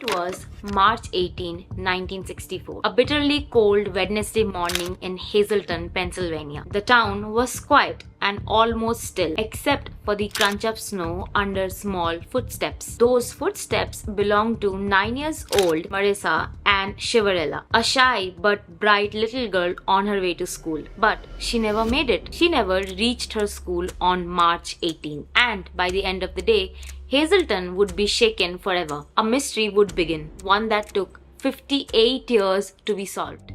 It was March 18, 1964, a bitterly cold Wednesday morning in Hazleton, Pennsylvania. The town was quiet and almost still, except for the crunch of snow under small footsteps. Those footsteps belonged to 9 years old Marise Ann Chiveralla, a shy but bright little girl on her way to school. But she never made it. She never reached her school on March 18, and by the end of the day, Hazleton would be shaken forever. A mystery would begin, one that took 58 years to be solved.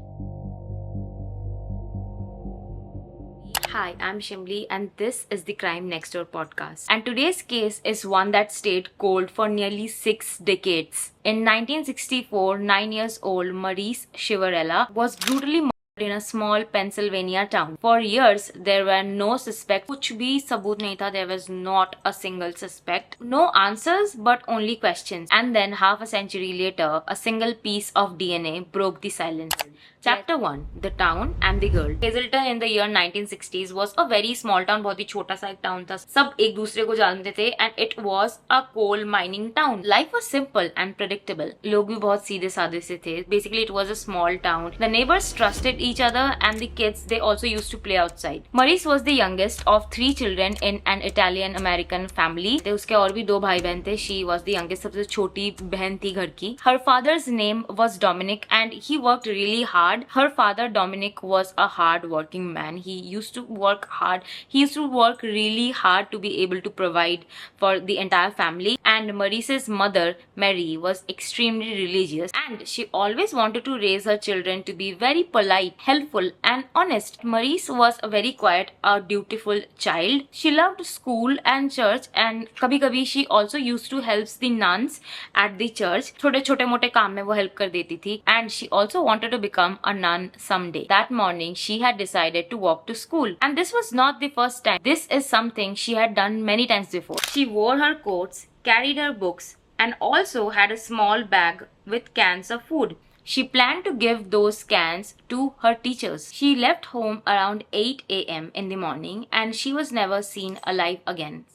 Hi, I'm Shimli and this is the Crime Next Door podcast. And today's case is one that stayed cold for nearly 6 decades. In 1964, 9 years old Marise Cheverella was brutally murdered in a small Pennsylvania town. For years, there were no suspects. कुछ भी सबूत नहीं था. There was not a single suspect. No answers, but only questions. And then half a century later, a single piece of DNA broke the silence. Chapter 1. The Town and the Girl. Hazleton in the year 1960s was a very small town. बहुत ही छोटा सा एक town था. सब एक दूसरे को जानते थे and it was a coal mining town. Life was simple and predictable. लोग भी बहुत सीधे साधे से थे. Basically, it was a small town. The neighbors trusted each other and the kids, they also used to play outside. Maurice was the youngest of 3 children in an Italian-American family. उसके और भी 2 भाई बहन थे. She was the youngest. सबसे छोटी बहन थी घर की. Her father's name was Dominic and he worked really hard. Her father Dominic was a hard-working man. He used to work hard. He used to work really hard to be able to provide for the entire family. And Maurice's mother, Mary, was extremely religious and she always wanted to raise her children to be very polite, helpful and honest. Maurice was a very quiet, a dutiful child. She loved school and church and कभी-कभी she also used to help the nuns at the church. छोटे-छोटे मोटे काम में वो help कर देती थी. And she also wanted to become a nun someday. That morning, she had decided to walk to school. And this was not the first time. This is something she had done many times before. She wore her coats, carried her books, and also had a small bag with cans of food. She planned to give those cans to her teachers. She left home around 8 a.m. in the morning and she was never seen alive again.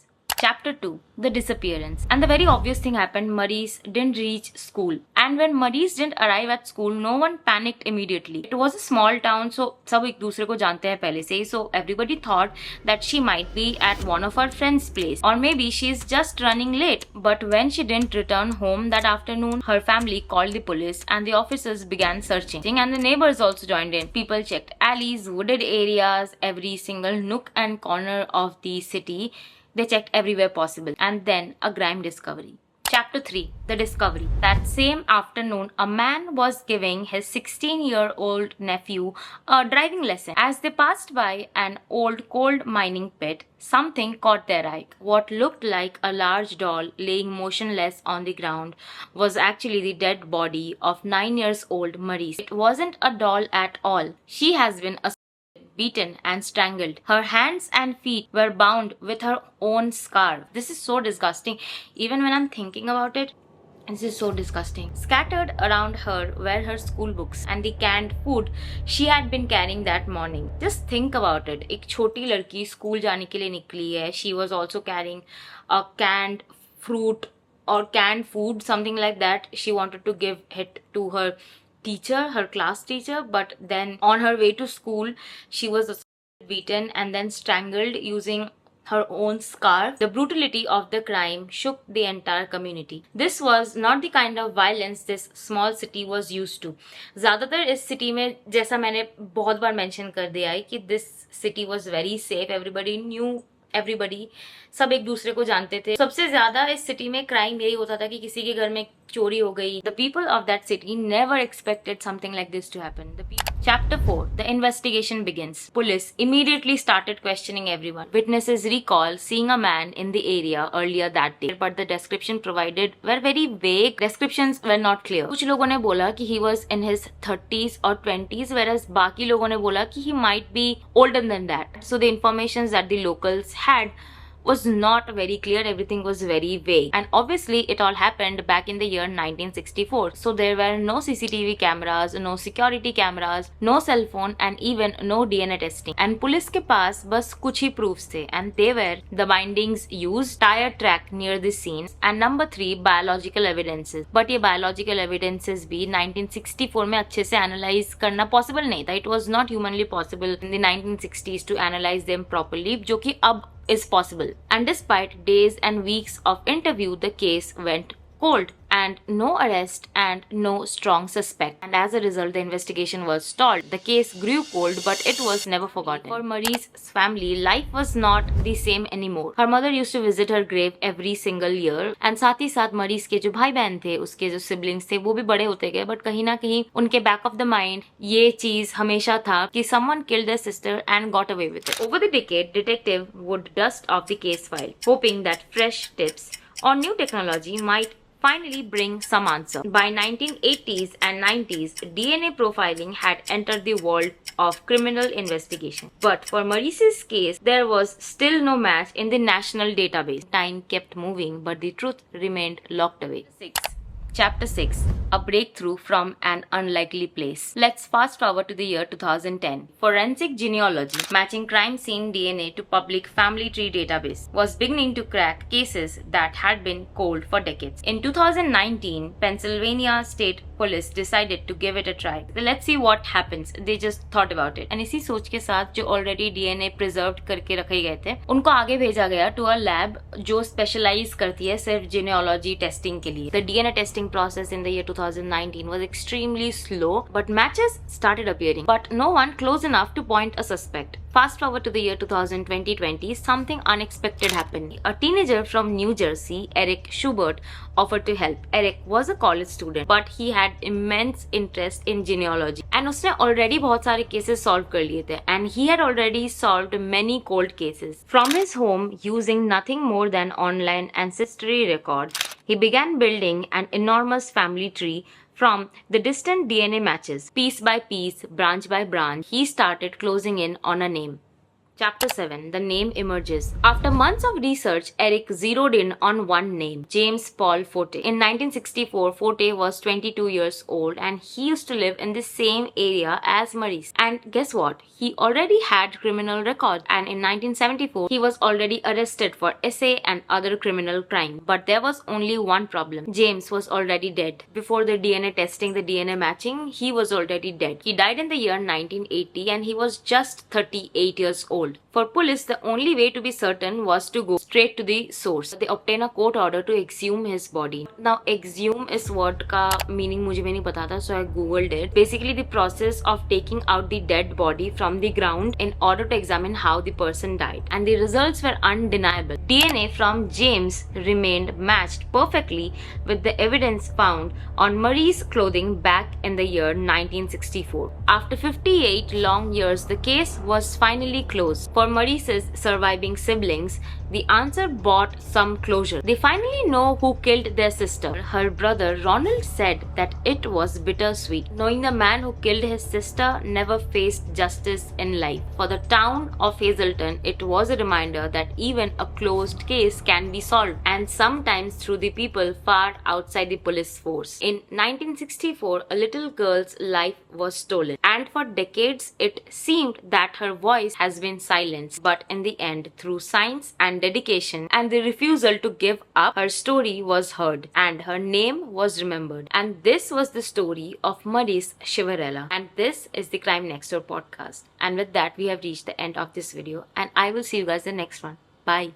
Chapter 2. The Disappearance. And the very obvious thing happened. Maurice didn't reach school. And when Maurice didn't arrive at school, no one panicked immediately. It was a small town, so सब एक दूसरे को जानते हैं पहले से. So everybody thought that she might be at one of her friends' place. Or maybe she's just running late. But when she didn't return home that afternoon, her family called the police and the officers began searching. And the neighbors also joined in. People checked alleys, wooded areas, every single nook and corner of the city. They checked everywhere possible. And then a grime discovery. Chapter 3. The Discovery. That same afternoon, a man was giving his 16-year-old nephew a driving lesson. As they passed by an old coal mining pit, something caught their eye. What looked like a large doll laying motionless on the ground was actually the dead body of 9 years old Maurice. It wasn't a doll at all. She has been beaten and strangled. Her hands and feet were bound with her own scarf. This is so disgusting. Even when I'm thinking about it, this is so disgusting. Scattered around her were her school books and the canned food she had been carrying that morning. Just think about it. एक छोटी लड़की school जाने के लिए निकली है. She was also carrying a canned fruit or canned food, something like that. She wanted to give it to her teacher, her class teacher, but then on her way to school, she was beaten and then strangled using her own scarf. The brutality of the crime shook the entire community. This was not the kind of violence this small city was used to. ज़्यादातर इस city में जैसा मैंने बहुत बार mention कर दिया है कि this city was very safe. Everybody knew everybody. सब एक दूसरे को जानते थे. सबसे ज्यादा इस सिटी में क्राइम यही होता था कि किसी के घर में चोरी हो गई. The people of that city never expected something like this to happen. Chapter 4. The investigation begins. Police immediately started questioning everyone. Witnesses recall seeing a man in the area earlier that day, but the description provided were very vague. Descriptions were not clear. कुछ लोगों ने बोला कि he was in his 30s or 20s, whereas बाकी लोगों ने बोला कि he might be older than that. So the information that the locals had was not very clear, everything was very vague. And obviously it all happened back in the year 1964. So there were no CCTV cameras, no security cameras, no cell phone, and even no DNA testing. And police के पास बस कुछ ही proofs थे, and they were the bindings used, tire track near the scene, and number 3 biological evidences. But ये biological evidences भी 1964 में अच्छे से analyze करना possible नहीं था. It was not humanly possible in the 1960s to analyze them properly, जो कि अब is possible. And despite days and weeks of interview, the case went cold, and no arrest and no strong suspect. And as a result, the investigation was stalled. The case grew cold, but it was never forgotten. For Marise's family, life was not the same anymore. Her mother used to visit her grave every single year, and साथ ही साथ मरीज के जो भाई बहन थे, उसके जो siblings थे, वो भी बड़े होते गए, but कहीं ना कहीं उनके back of the mind ये चीज हमेशा था कि someone killed their sister and got away with it. Over the decade, detective would dust off the case file, hoping that fresh tips or new technology might finally bring some answer. By 1980s and 90s, DNA profiling had entered the world of criminal investigation. But for Marise's case, there was still no match in the national database. Time kept moving, but the truth remained locked away. Chapter 6. A breakthrough from an unlikely place. Let's fast forward to the year 2010. Forensic genealogy, matching crime scene DNA to public family tree database, was beginning to crack cases that had been cold for decades. In 2019, Pennsylvania State Police decided to give it a try. So let's see what happens. They just thought about it. And इसी सोच के साथ जो already DNA preserved करके रखे गए थे, उनको आगे भेजा गया to a lab जो specialize करती है सिर्फ genealogy testing के लिए. The DNA testing process in the year 2019 was extremely slow, but matches started appearing, but no one close enough to point a suspect. Fast forward to the year 2020, something unexpected happened. A teenager from New Jersey, Eric Schubert, offered to help. Eric was a college student, but he had immense interest in genealogy, and उसने already बहुत सारे cases solve कर लिए थे, and he had already solved many cold cases. From his home, using nothing more than online ancestry record, he began building an enormous family tree from the distant DNA matches. Piece by piece, branch by branch, he started closing in on a name. Chapter 7. The name emerges. After months of research, Eric zeroed in on one name, James Paul Forte. In 1964, Forte was 22 years old, and he used to live in the same area as Marise. And guess what? He already had criminal records, and in 1974, he was already arrested for essay and other criminal crime. But there was only one problem. James was already dead. Before the DNA testing, the DNA matching, he was already dead. He died in the year 1980, and he was just 38 years old. For police, the only way to be certain was to go straight to the source. They obtain a court order to exhume his body. Now, exhume is word का meaning मुझे भी नहीं पता था, so I googled it. Basically, the process of taking out the dead body from the ground in order to examine how the person died. And the results were undeniable. DNA from James remained matched perfectly with the evidence found on Marie's clothing back in the year 1964. After 58 long years, the case was finally closed. For Marise's surviving siblings, the answer brought some closure. They finally know who killed their sister. Her brother Ronald said that it was bittersweet, knowing the man who killed his sister never faced justice in life. For the town of Hazleton, it was a reminder that even a closed case can be solved, and sometimes through the people far outside the police force. In 1964, a little girl's life was stolen, and for decades it seemed that her voice has been silenced. But in the end, through science and dedication and the refusal to give up, her story was heard and her name was remembered. And this was the story of Marise Chiverella. And this is the Crime Next Door podcast. And with that, we have reached the end of this video, and I will see you guys in the next one. Bye.